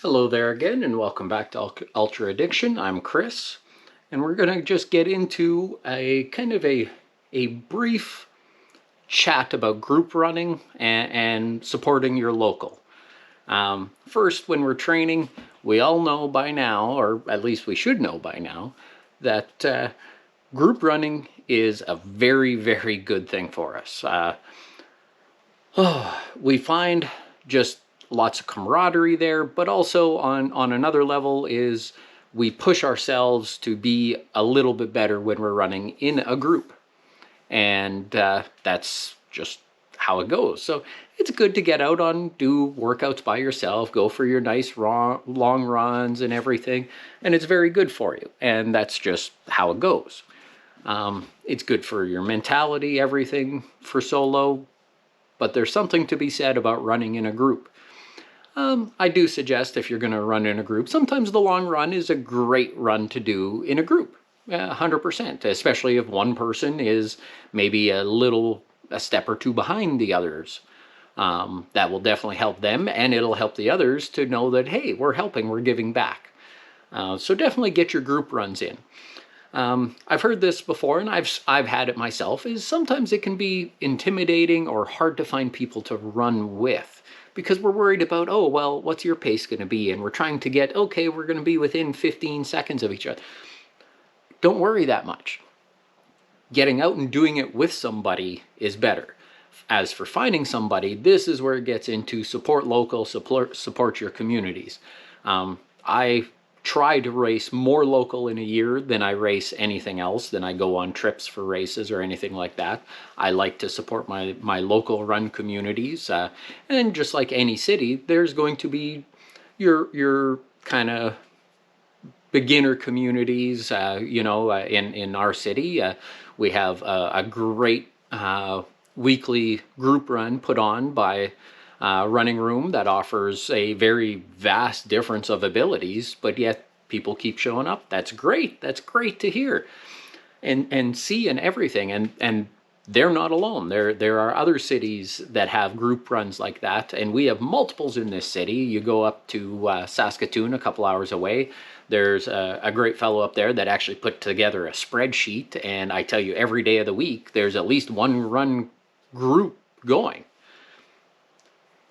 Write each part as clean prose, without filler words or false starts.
Hello there again, and welcome back to Ultra Addiction. I'm Chris, and we're going to just get into a kind of a brief chat about group running and supporting your local. First, when we're training, we all know by now, or at least we should know by now, that group running is a very, very good thing for us. We find just lots of camaraderie there, but also on another level is we push ourselves to be a little bit better when we're running in a group. And that's just how it goes. So it's good to get out do workouts by yourself, go for your nice long runs and everything. And it's very good for you. And that's just how it goes. It's good for your mentality, everything for solo. But there's something to be said about running in a group. I do suggest if you're going to run in a group, sometimes the long run is a great run to do in a group, 100%, especially if one person is maybe a step or two behind the others. That will definitely help them, and it'll help the others to know that, hey, we're helping, we're giving back. So definitely get your group runs in. I've heard this before, and I've had it myself, is sometimes it can be intimidating or hard to find people to run with because we're worried about, oh, well, what's your pace going to be? And we're trying to get, okay, we're going to be within 15 seconds of each other. Don't worry that much. Getting out and doing it with somebody is better. As for finding somebody, this is where it gets into support local, support your communities. I try to race more local in a year than I race anything else, than I go on trips for races or anything like that. I like to support my local run communities. And just like any city, there's going to be your kind of beginner communities. In our city, we have a great weekly group run put on by Running Room that offers a very vast difference of abilities, but yet people keep showing up. That's great. That's great to hear and see and everything. And they're not alone. There are other cities that have group runs like that, and we have multiples in this city. You go up to Saskatoon, a couple hours away. There's a great fellow up there that actually put together a spreadsheet, and I tell you, every day of the week, there's at least one run group going.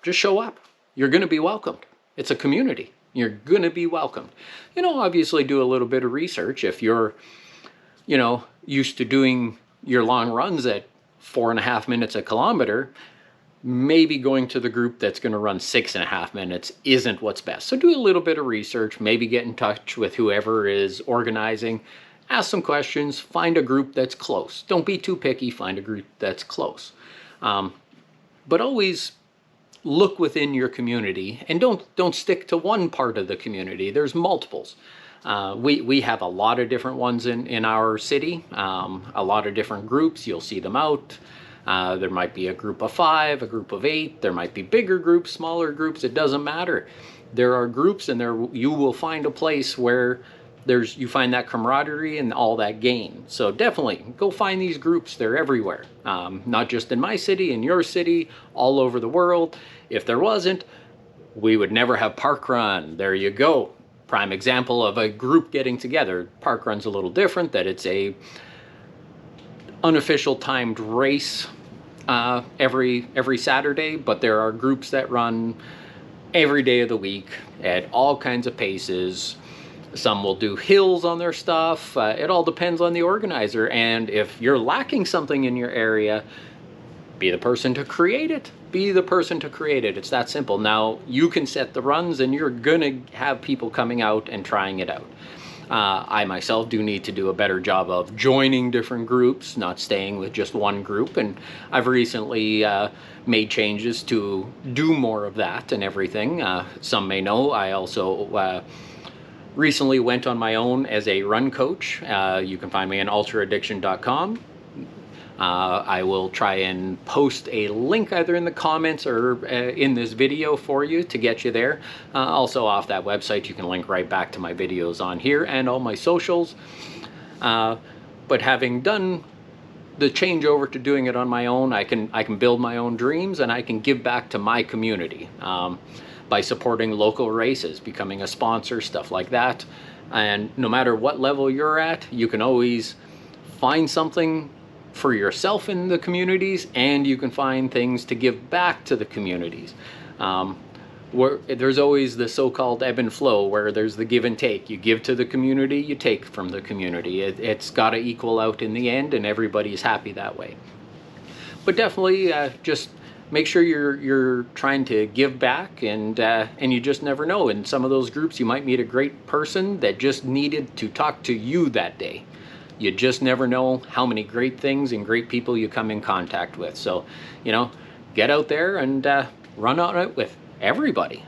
Just show up. You're going to be welcomed. It's a community. You're going to be welcomed. Obviously do a little bit of research. If you're, used to doing your long runs at 4.5 minutes a kilometer, maybe going to the group that's going to run 6.5 minutes isn't what's best. So do a little bit of research, maybe get in touch with whoever is organizing, ask some questions, find a group that's close. Don't be too picky, find a group that's close. But always look within your community and don't stick to one part of the community. There's multiples. We have a lot of different ones in our city, a lot of different groups. You'll see them out. There might be a group of 5, a group of 8. There might be bigger groups, smaller groups. It doesn't matter. There are groups, and you will find a place where you find that camaraderie and all that gain. So definitely go find these groups. They're everywhere. Not just in my city, in your city, all over the world. If there wasn't, we would never have Park Run. There you go. Prime example of a group getting together. Park Run's a little different, that it's a unofficial timed race every Saturday, but there are groups that run every day of the week at all kinds of paces. Some will do hills on their stuff. It all depends on the organizer. And if you're lacking something in your area, be the person to create it. Be the person to create it. It's that simple. Now, you can set the runs, and you're going to have people coming out and trying it out. I myself do need to do a better job of joining different groups, not staying with just one group. And I've recently made changes to do more of that and everything. Some may know I also recently went on my own as a run coach. You can find me on ultraaddiction.com. I will try and post a link either in the comments or in this video for you to get you there. Also off that website, you can link right back to my videos on here and all my socials. But having done the changeover to doing it on my own, I can build my own dreams, and I can give back to my community. by supporting local races, becoming a sponsor, stuff like that. And no matter what level you're at, you can always find something for yourself in the communities, and you can find things to give back to the communities. Where there's always the so-called ebb and flow, where there's the give and take. You give to the community, you take from the community. It's got to equal out in the end, and everybody's happy that way. But definitely just make sure you're trying to give back, and you just never know. In some of those groups, you might meet a great person that just needed to talk to you that day. You just never know how many great things and great people you come in contact with. So, get out there and run on it with everybody.